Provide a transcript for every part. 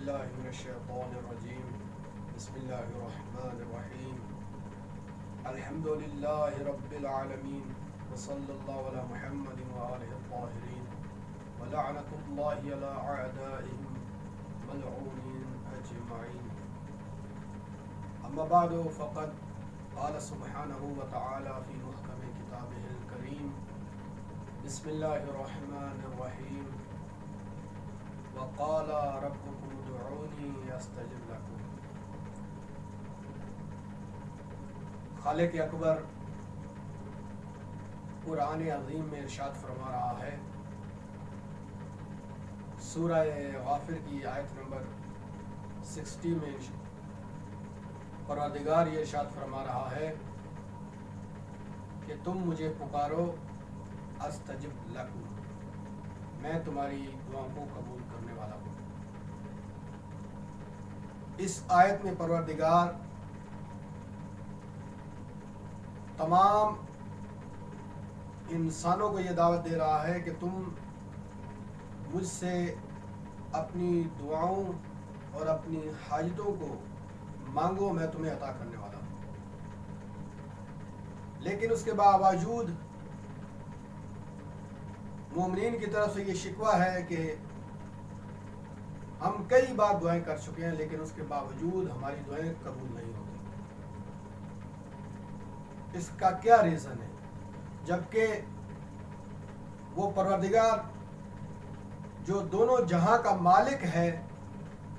باللہ من الشیطان الرجیم بسم اللہ الرحمن الرحیم الحمدللہ رب العالمین وصلی اللہ علی محمد وآلہ الطاہرین ولعنۃ اللہ علی اعدائهم ملعونین اجمعین اما بعد فقد قال سبحانہ وتعالی فی محکم کتابہ الکریم بسم اللہ الرحمن الرحیم وقال ربكم ادعوني استجب لكم۔ خالق اکبر قرآن عظیم میں ارشاد فرما رہا ہے، سورہ غافر کی آیت نمبر 60 میں پروردگار یہ ارشاد فرما رہا ہے کہ تم مجھے پکارو استجب لکم، میں تمہاری دعاؤں کو قبول کرنے والا ہوں۔ اس آیت میں پروردگار تمام انسانوں کو یہ دعوت دے رہا ہے کہ تم مجھ سے اپنی دعاؤں اور اپنی حاجتوں کو مانگو، میں تمہیں عطا کرنے والا ہوں۔ لیکن اس کے باوجود مومنین کی طرف سے یہ شکوہ ہے کہ ہم کئی بار دعائیں کر چکے ہیں لیکن اس کے باوجود ہماری دعائیں قبول نہیں ہوتی۔ اس کا کیا ریزن ہے؟ جبکہ وہ پروردگار جو دونوں جہاں کا مالک ہے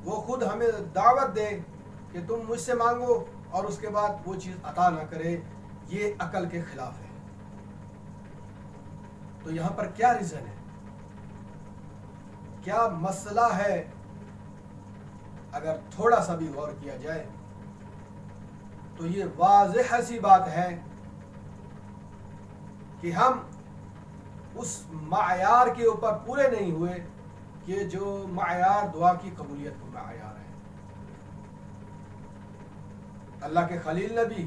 وہ خود ہمیں دعوت دے کہ تم مجھ سے مانگو اور اس کے بعد وہ چیز عطا نہ کرے، یہ عقل کے خلاف ہے۔ تو یہاں پر کیا ریزن ہے، کیا مسئلہ ہے؟ اگر تھوڑا سا بھی غور کیا جائے تو یہ واضح سی بات ہے کہ ہم اس معیار کے اوپر پورے نہیں ہوئے کہ جو معیار دعا کی قبولیت کا معیار ہے۔ اللہ کے خلیل نبی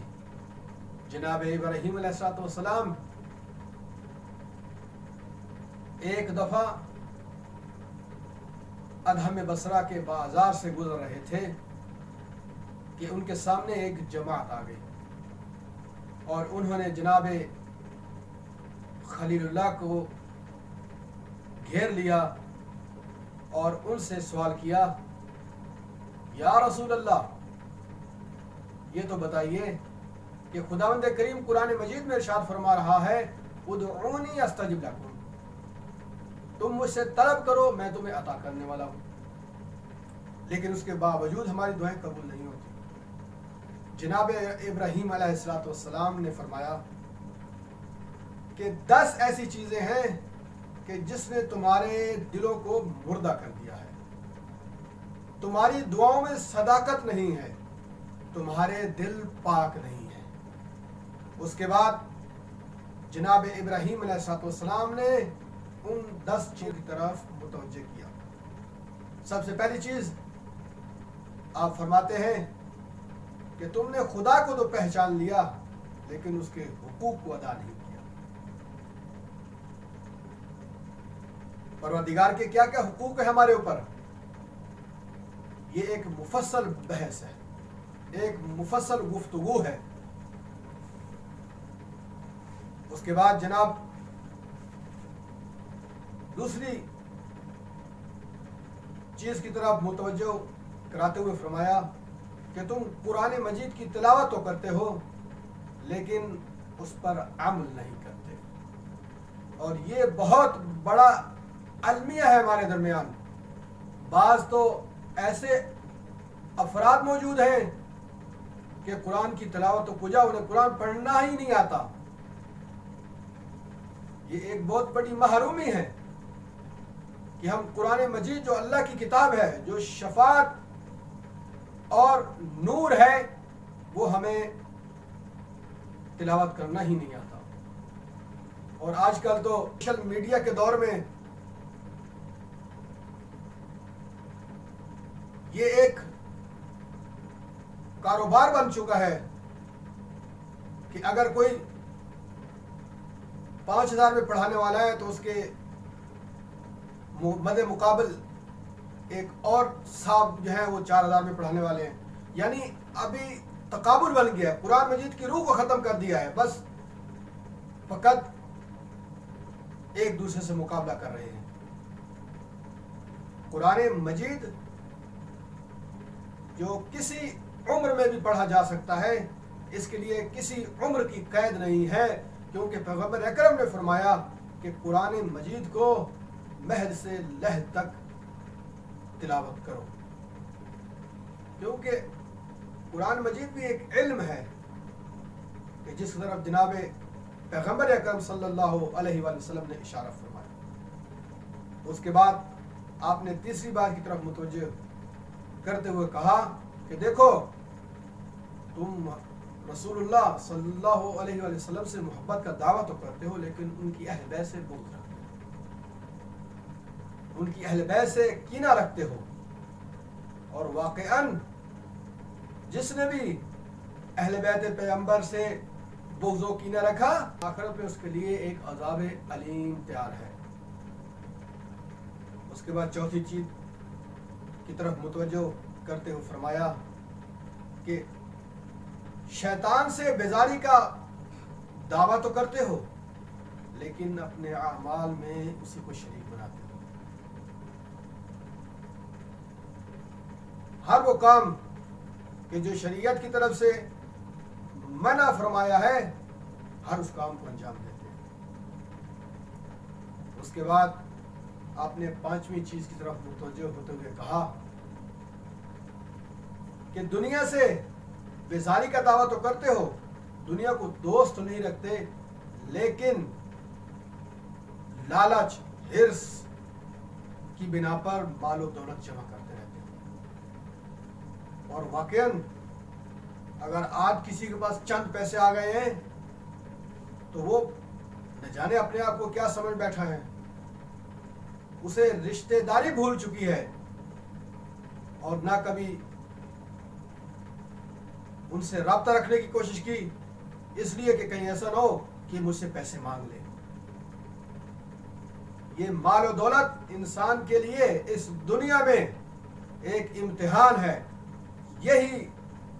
جناب ابراہیم علیہ السلام ایک دفعہ ادھم بصرہ کے بازار سے گزر رہے تھے کہ ان کے سامنے ایک جماعت آ گئی اور انہوں نے جناب خلیل اللہ کو گھیر لیا اور ان سے سوال کیا، یا رسول اللہ یہ تو بتائیے کہ خداوند کریم قرآن مجید میں ارشاد فرما رہا ہے ادعونی استجب لکم، تم مجھ سے طلب کرو میں تمہیں عطا کرنے والا ہوں، لیکن اس کے باوجود ہماری دعائیں قبول نہیں ہوتی۔ جناب ابراہیم علیہ السلام نے فرمایا کہ 10 ایسی چیزیں ہیں کہ جس نے تمہارے دلوں کو مردہ کر دیا ہے، تمہاری دعاؤں میں صداقت نہیں ہے، تمہارے دل پاک نہیں ہے۔ اس کے بعد جناب ابراہیم علیہ السلام نے ان 10 چیزوں کی طرف متوجہ کیا۔ سب سے پہلی چیز آپ فرماتے ہیں کہ تم نے خدا کو تو پہچان لیا لیکن اس کے حقوق کو ادا نہیں کیا۔ پروردگار کے کیا کیا حقوق ہیں ہمارے اوپر، یہ ایک مفصل بحث ہے، ایک مفصل گفتگو ہے۔ اس کے بعد جناب دوسری چیز کی طرف متوجہ کراتے ہوئے فرمایا کہ تم قرآن مجید کی تلاوت تو کرتے ہو لیکن اس پر عمل نہیں کرتے، اور یہ بہت بڑا المیہ ہے ہمارے درمیان۔ بعض تو ایسے افراد موجود ہیں کہ قرآن کی تلاوت تو کجا، انہیں قرآن پڑھنا ہی نہیں آتا۔ یہ ایک بہت بڑی محرومی ہے کہ ہم قرآن مجید جو اللہ کی کتاب ہے، جو شفاعت اور نور ہے، وہ ہمیں تلاوت کرنا ہی نہیں آتا۔ اور آج کل تو سوشل میڈیا کے دور میں یہ ایک کاروبار بن چکا ہے کہ اگر کوئی 5000 میں پڑھانے والا ہے تو اس کے مد مقابل ایک اور صاحب جو ہیں وہ 4000 میں پڑھانے والے ہیں. یعنی ابھی تقابل بن گیا ہے، قرآن مجید کی روح کو ختم کر دیا ہے، بس فقط ایک دوسرے سے مقابلہ کر رہے ہیں. قرآن مجید جو کسی عمر میں بھی پڑھا جا سکتا ہے، اس کے لیے کسی عمر کی قید نہیں ہے، کیونکہ پیغمبر اکرم نے فرمایا کہ قرآن مجید کو مہد سے لحد تک تلاوت کرو، کیونکہ قرآن مجید بھی ایک علم ہے کہ جس طرف جناب پیغمبر اکرم صلی اللہ علیہ وآلہ وسلم نے اشارہ فرمایا. اس کے بعد آپ نے تیسری بات کی طرف متوجہ کرتے ہوئے کہا کہ دیکھو تم رسول اللہ صلی اللہ علیہ وآلہ وسلم سے محبت کا دعویٰ تو کرتے ہو، لیکن ان کی اہل بیت سے بغض رکھتے ہو، ان کی اہل بیت سے کینہ رکھتے ہو. اور واقعاً جس نے بھی اہل بیت پیغمبر سے بغض و کینہ رکھا، آخرت میں اس کے لیے ایک عذاب علیم تیار ہے. اس کے بعد چوتھی چیز کی طرف متوجہ کرتے ہوئے فرمایا کہ شیطان سے بیزاری کا دعویٰ تو کرتے ہو، لیکن اپنے اعمال میں اسی کو شریک بناتے ہو. ہر وہ کام کہ جو شریعت کی طرف سے منع فرمایا ہے، ہر اس کام کو انجام دیتے ہیں. اس کے بعد آپ نے پانچویں چیز کی طرف متوجہ ہوتے ہوئے کہا کہ دنیا سے بیزاری کا دعویٰ تو کرتے ہو، دنیا کو دوست نہیں رکھتے، لیکن لالچ، حرص کی بنا پر مال و دولت جمع کرتے رہتے ہیں. اور واقعاً اگر آج کسی کے پاس چند پیسے آ گئے ہیں تو وہ نہ جانے اپنے آپ کو کیا سمجھ بیٹھا ہے، اسے رشتہ داری بھول چکی ہے، اور نہ کبھی ان سے رابطہ رکھنے کی کوشش کی، اس لیے کہ کہیں ایسا نہ ہو کہ مجھ سے پیسے مانگ لے. یہ مال و دولت انسان کے لیے اس دنیا میں ایک امتحان ہے. یہی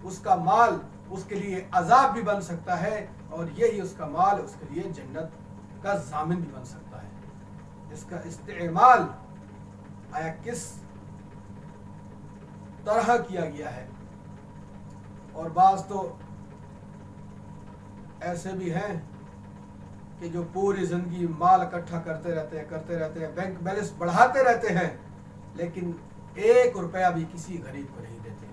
اس کا مال اس کے لیے عذاب بھی بن سکتا ہے، اور یہی اس کا مال اس کے لیے جنت کا ضامن بھی بن سکتا ہے. اس کا استعمال آیا کس طرح کیا گیا ہے. اور بعض تو ایسے بھی ہیں کہ جو پوری زندگی مال اکٹھا کرتے رہتے ہیں، بینک بیلنس بڑھاتے رہتے ہیں، لیکن 1 روپیہ بھی کسی غریب کو نہیں دیتے،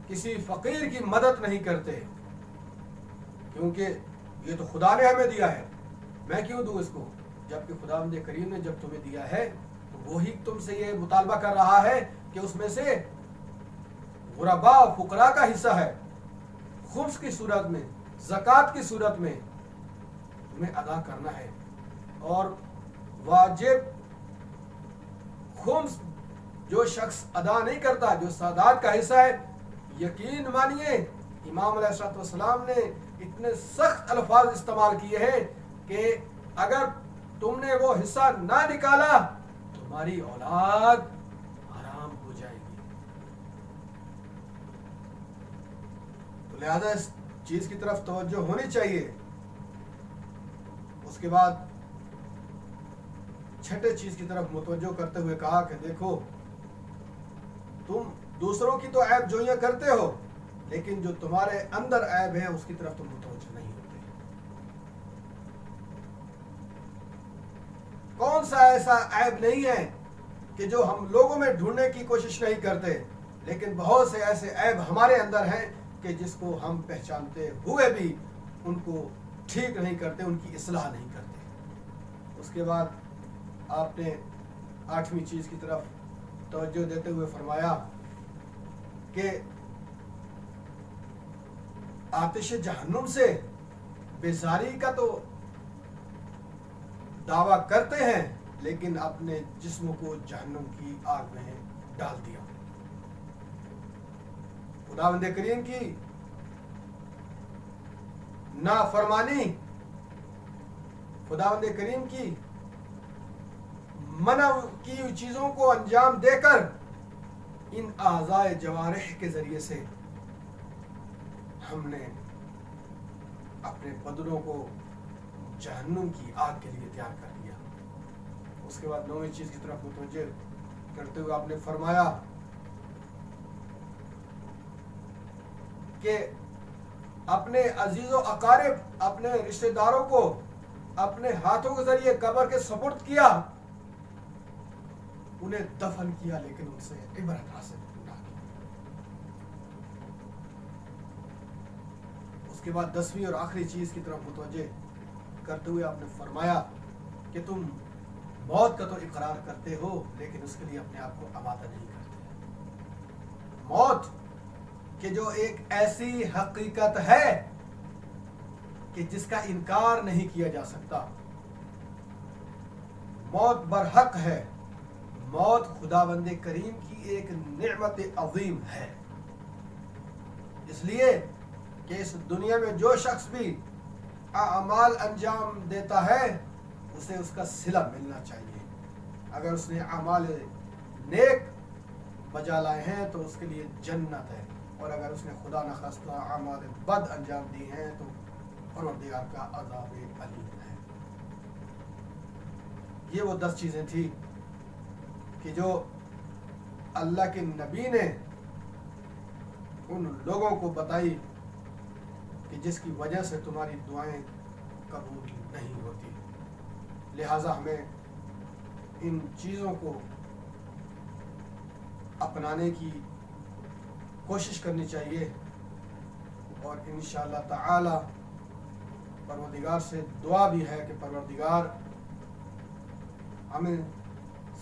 کسی فقیر کی مدد نہیں کرتے، کیونکہ یہ تو خدا نے ہمیں دیا ہے، میں کیوں دوں اس کو؟ جبکہ خداوند کریم نے جب تمہیں دیا ہے تو وہی تم سے یہ مطالبہ کر رہا ہے کہ اس میں سے غرباء فقراء کا حصہ ہے، خمس کی صورت میں، زکوٰۃ کی صورت میں تمہیں ادا کرنا ہے. اور واجب خمس جو شخص ادا نہیں کرتا، جو سادات کا حصہ ہے، یقین مانیے امام علیہ السلام نے اتنے سخت الفاظ استعمال کیے ہیں کہ اگر تم نے وہ حصہ نہ نکالا تمہاری اولاد حرام ہو جائے گی. تو لہذا اس چیز کی طرف توجہ ہونی چاہیے. اس کے بعد چھٹے چیز کی طرف متوجہ کرتے ہوئے کہا کہ دیکھو تم دوسروں کی تو عیب جوئیاں کرتے ہو، لیکن جو تمہارے اندر عیب ہے اس کی طرف تم متوجہ نہیں ہوتے. کون سا ایسا عیب نہیں ہے کہ جو ہم لوگوں میں ڈھونڈنے کی کوشش نہیں کرتے، لیکن بہت سے ایسے عیب ہمارے اندر ہیں کہ جس کو ہم پہچانتے ہوئے بھی ان کو ٹھیک نہیں کرتے، ان کی اصلاح نہیں کرتے. اس کے بعد آپ نے 8ویں چیز کی طرف توجہ دیتے ہوئے فرمایا کہ آتش جہنم سے بیزاری کا تو دعویٰ کرتے ہیں، لیکن اپنے جسموں کو جہنم کی آگ میں ڈال دیا. خداوند کریم کی نافرمانی، خداوند کریم کی منع کی ہوئی چیزوں کو انجام دے کر ان اعضائے جوارح کے ذریعے سے ہم نے اپنے بدنوں کو جہنم کی آگ کے لیے تیار کر لیا۔ اس کے بعد 9ویں چیز کی طرف متوجہ کرتے ہوئے آپ نے فرمایا کہ اپنے عزیز و اقارب، اپنے رشتہ داروں کو اپنے ہاتھوں کے ذریعے قبر کے سپرد کیا، انہیں دفن کیا، لیکن ان سے عبرت حاصل نہ کی۔ اس کے بعد 10ویں اور آخری چیز کی طرف متوجہ کرتے ہوئے آپ نے فرمایا کہ تم موت کا تو اقرار کرتے ہو لیکن اس کے لیے اپنے آپ کو آمادہ نہیں کرتے۔ موت کہ جو ایک ایسی حقیقت ہے کہ جس کا انکار نہیں کیا جا سکتا، موت برحق ہے، موت خداوند کریم کی ایک نعمت عظیم ہے، اس لیے کہ اس دنیا میں جو شخص بھی اعمال انجام دیتا ہے اسے اس کا صلہ ملنا چاہیے۔ اگر اس نے اعمال نیک بجا لائے ہیں تو اس کے لیے جنت ہے، اور اگر اس نے خدا نخواستہ اعمال بد انجام دی ہیں تو پروردگار کا عذاب علیم ہے۔ یہ وہ 10 چیزیں تھیں کہ جو اللہ کے نبی نے ان لوگوں کو بتائی کہ جس کی وجہ سے تمہاری دعائیں قبول نہیں ہوتی، لہٰذا ہمیں ان چیزوں کو اپنانے کی کوشش کرنی چاہیے، اور انشاءاللہ تعالی پروردگار سے دعا بھی ہے کہ پروردگار ہمیں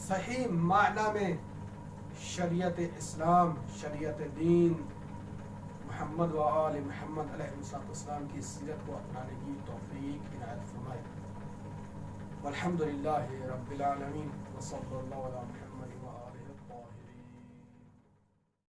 صحیح معنی میں شریعت اسلام، شریعت دین محمد و آل محمد علیہ السلام کی سیرت کو اپنانے کی توفیق عنایت فرمائے۔ والحمد للہ رب العالمین، وصلی اللہ علی محمد۔